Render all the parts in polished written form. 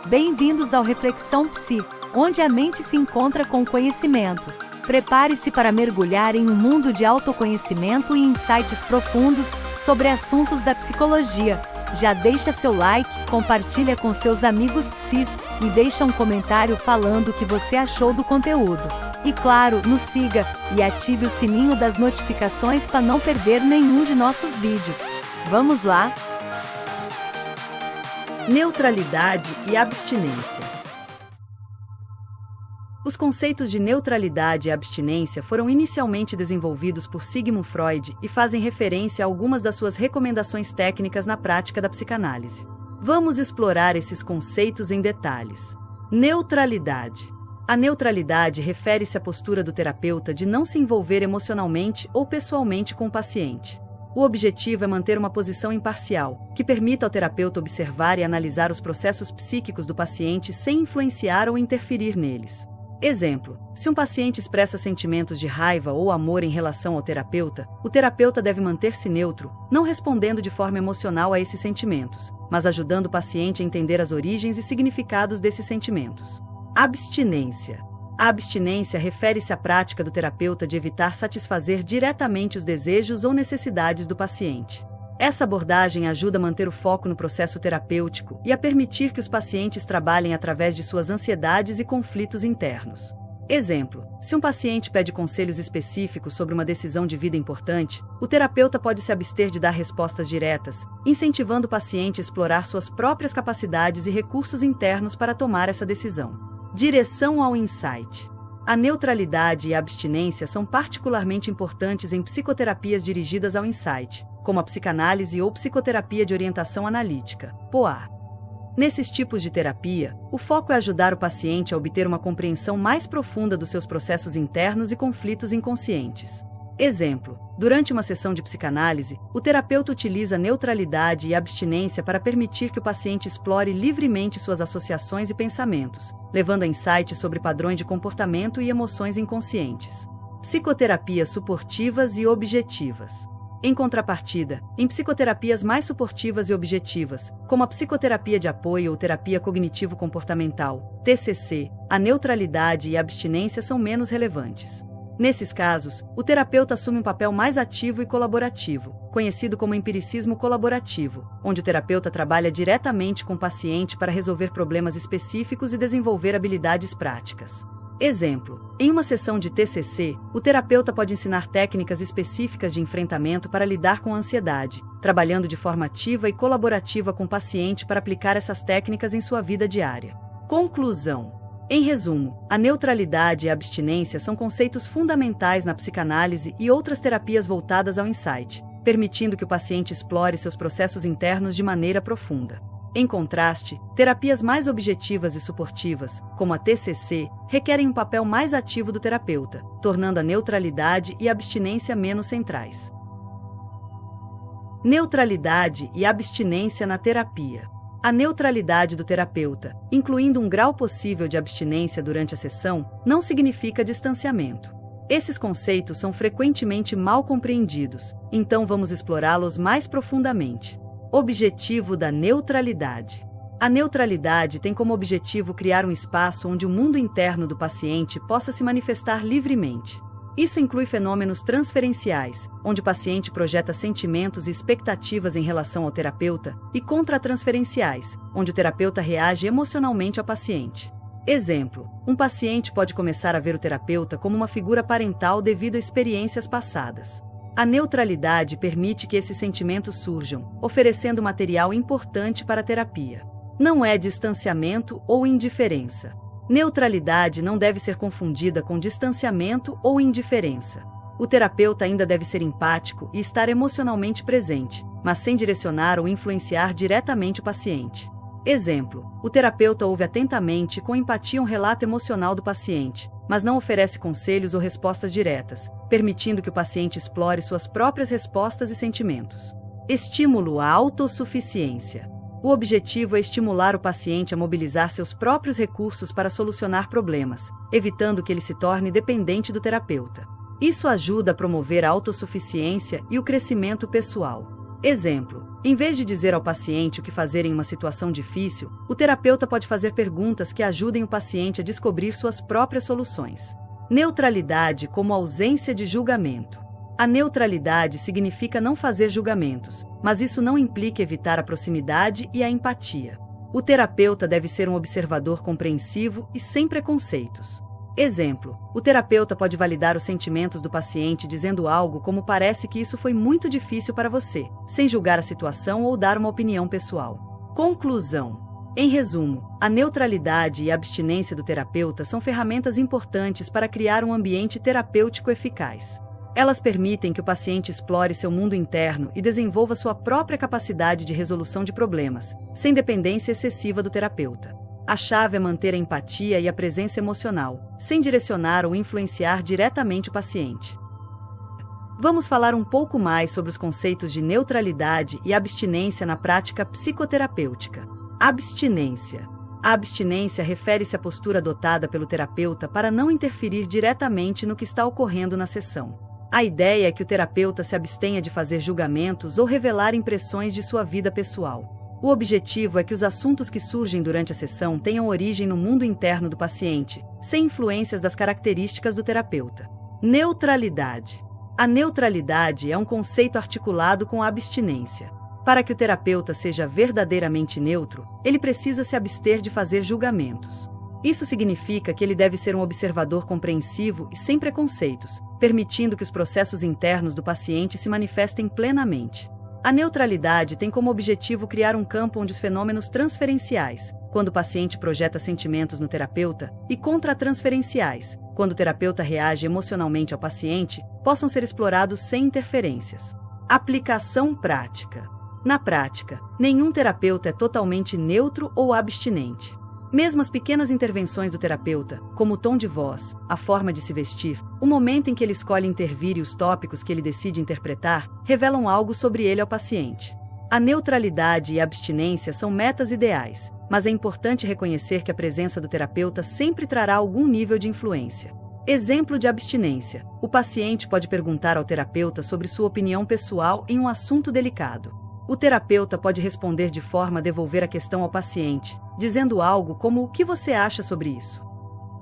Bem-vindos ao Reflexão Psi, onde a mente se encontra com o conhecimento. Prepare-se para mergulhar em um mundo de autoconhecimento e insights profundos sobre assuntos da psicologia. Já deixa seu like, compartilha com seus amigos psis e deixa um comentário falando o que você achou do conteúdo. E claro, nos siga e ative o sininho das notificações para não perder nenhum de nossos vídeos. Vamos lá? Neutralidade e abstinência. Os conceitos de neutralidade e abstinência foram inicialmente desenvolvidos por Sigmund Freud e fazem referência a algumas das suas recomendações técnicas na prática da psicanálise. Vamos explorar esses conceitos em detalhes. Neutralidade. A neutralidade refere-se à postura do terapeuta de não se envolver emocionalmente ou pessoalmente com o paciente. O objetivo é manter uma posição imparcial, que permita ao terapeuta observar e analisar os processos psíquicos do paciente sem influenciar ou interferir neles. Exemplo: se um paciente expressa sentimentos de raiva ou amor em relação ao terapeuta, o terapeuta deve manter-se neutro, não respondendo de forma emocional a esses sentimentos, mas ajudando o paciente a entender as origens e significados desses sentimentos. Abstinência. A abstinência refere-se à prática do terapeuta de evitar satisfazer diretamente os desejos ou necessidades do paciente. Essa abordagem ajuda a manter o foco no processo terapêutico e a permitir que os pacientes trabalhem através de suas ansiedades e conflitos internos. Exemplo: se um paciente pede conselhos específicos sobre uma decisão de vida importante, o terapeuta pode se abster de dar respostas diretas, incentivando o paciente a explorar suas próprias capacidades e recursos internos para tomar essa decisão. Direção ao insight. A neutralidade e a abstinência são particularmente importantes em psicoterapias dirigidas ao insight, como a psicanálise ou psicoterapia de orientação analítica, POA. Nesses tipos de terapia, o foco é ajudar o paciente a obter uma compreensão mais profunda dos seus processos internos e conflitos inconscientes. Exemplo: durante uma sessão de psicanálise, o terapeuta utiliza neutralidade e abstinência para permitir que o paciente explore livremente suas associações e pensamentos, levando a insights sobre padrões de comportamento e emoções inconscientes. Psicoterapias suportivas e objetivas. Em contrapartida, em psicoterapias mais suportivas e objetivas, como a psicoterapia de apoio ou terapia cognitivo-comportamental, TCC, a neutralidade e a abstinência são menos relevantes. Nesses casos, o terapeuta assume um papel mais ativo e colaborativo, conhecido como empiricismo colaborativo, onde o terapeuta trabalha diretamente com o paciente para resolver problemas específicos e desenvolver habilidades práticas. Exemplo: em uma sessão de TCC, o terapeuta pode ensinar técnicas específicas de enfrentamento para lidar com a ansiedade, trabalhando de forma ativa e colaborativa com o paciente para aplicar essas técnicas em sua vida diária. Conclusão. Em resumo, a neutralidade e a abstinência são conceitos fundamentais na psicanálise e outras terapias voltadas ao insight, permitindo que o paciente explore seus processos internos de maneira profunda. Em contraste, terapias mais objetivas e suportivas, como a TCC, requerem um papel mais ativo do terapeuta, tornando a neutralidade e a abstinência menos centrais. Neutralidade e abstinência na terapia. A neutralidade do terapeuta, incluindo um grau possível de abstinência durante a sessão, não significa distanciamento. Esses conceitos são frequentemente mal compreendidos, então vamos explorá-los mais profundamente. Objetivo da neutralidade. A neutralidade tem como objetivo criar um espaço onde o mundo interno do paciente possa se manifestar livremente. Isso inclui fenômenos transferenciais, onde o paciente projeta sentimentos e expectativas em relação ao terapeuta, e contratransferenciais, onde o terapeuta reage emocionalmente ao paciente. Exemplo: um paciente pode começar a ver o terapeuta como uma figura parental devido a experiências passadas. A neutralidade permite que esses sentimentos surjam, oferecendo material importante para a terapia. Não é distanciamento ou indiferença. Neutralidade não deve ser confundida com distanciamento ou indiferença. O terapeuta ainda deve ser empático e estar emocionalmente presente, mas sem direcionar ou influenciar diretamente o paciente. Exemplo: o terapeuta ouve atentamente e com empatia um relato emocional do paciente, mas não oferece conselhos ou respostas diretas, permitindo que o paciente explore suas próprias respostas e sentimentos. Estímulo à autossuficiência. O objetivo é estimular o paciente a mobilizar seus próprios recursos para solucionar problemas, evitando que ele se torne dependente do terapeuta. Isso ajuda a promover a autossuficiência e o crescimento pessoal. Exemplo: Em vez de dizer ao paciente o que fazer em uma situação difícil, o terapeuta pode fazer perguntas que ajudem o paciente a descobrir suas próprias soluções. Neutralidade como ausência de julgamento. A neutralidade significa não fazer julgamentos, mas isso não implica evitar a proximidade e a empatia. O terapeuta deve ser um observador compreensivo e sem preconceitos. Exemplo: o terapeuta pode validar os sentimentos do paciente dizendo algo como "parece que isso foi muito difícil para você", sem julgar a situação ou dar uma opinião pessoal. Conclusão. Em resumo, a neutralidade e a abstinência do terapeuta são ferramentas importantes para criar um ambiente terapêutico eficaz. Elas permitem que o paciente explore seu mundo interno e desenvolva sua própria capacidade de resolução de problemas, sem dependência excessiva do terapeuta. A chave é manter a empatia e a presença emocional, sem direcionar ou influenciar diretamente o paciente. Vamos falar um pouco mais sobre os conceitos de neutralidade e abstinência na prática psicoterapêutica. Abstinência. A abstinência refere-se à postura adotada pelo terapeuta para não interferir diretamente no que está ocorrendo na sessão. A ideia é que o terapeuta se abstenha de fazer julgamentos ou revelar impressões de sua vida pessoal. O objetivo é que os assuntos que surgem durante a sessão tenham origem no mundo interno do paciente, sem influências das características do terapeuta. Neutralidade. A neutralidade é um conceito articulado com a abstinência. Para que o terapeuta seja verdadeiramente neutro, ele precisa se abster de fazer julgamentos. Isso significa que ele deve ser um observador compreensivo e sem preconceitos, permitindo que os processos internos do paciente se manifestem plenamente. A neutralidade tem como objetivo criar um campo onde os fenômenos transferenciais, quando o paciente projeta sentimentos no terapeuta, e contra-transferenciais, quando o terapeuta reage emocionalmente ao paciente, possam ser explorados sem interferências. Aplicação prática. Na prática, nenhum terapeuta é totalmente neutro ou abstinente. Mesmo as pequenas intervenções do terapeuta, como o tom de voz, a forma de se vestir, o momento em que ele escolhe intervir e os tópicos que ele decide interpretar, revelam algo sobre ele ao paciente. A neutralidade e a abstinência são metas ideais, mas é importante reconhecer que a presença do terapeuta sempre trará algum nível de influência. Exemplo de abstinência: o paciente pode perguntar ao terapeuta sobre sua opinião pessoal em um assunto delicado. O terapeuta pode responder de forma a devolver a questão ao paciente, dizendo algo como "o que você acha sobre isso?".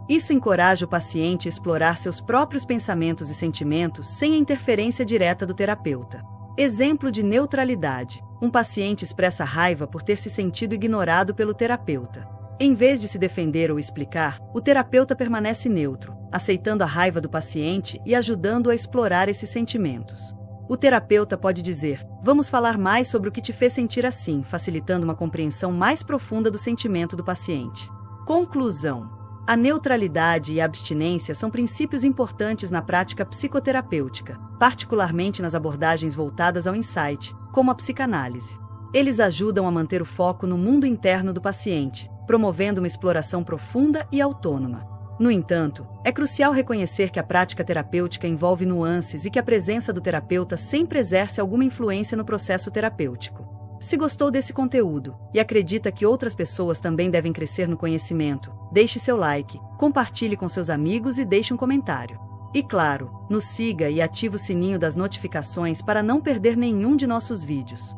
Isso encoraja o paciente a explorar seus próprios pensamentos e sentimentos sem a interferência direta do terapeuta. Exemplo de neutralidade: um paciente expressa raiva por ter se sentido ignorado pelo terapeuta. Em vez de se defender ou explicar, o terapeuta permanece neutro, aceitando a raiva do paciente e ajudando-o a explorar esses sentimentos. O terapeuta pode dizer: "Vamos falar mais sobre o que te fez sentir assim", facilitando uma compreensão mais profunda do sentimento do paciente. Conclusão. A neutralidade e a abstinência são princípios importantes na prática psicoterapêutica, particularmente nas abordagens voltadas ao insight, como a psicanálise. Eles ajudam a manter o foco no mundo interno do paciente, promovendo uma exploração profunda e autônoma. No entanto, é crucial reconhecer que a prática terapêutica envolve nuances e que a presença do terapeuta sempre exerce alguma influência no processo terapêutico. Se gostou desse conteúdo e acredita que outras pessoas também devem crescer no conhecimento, deixe seu like, compartilhe com seus amigos e deixe um comentário. E claro, nos siga e ative o sininho das notificações para não perder nenhum de nossos vídeos.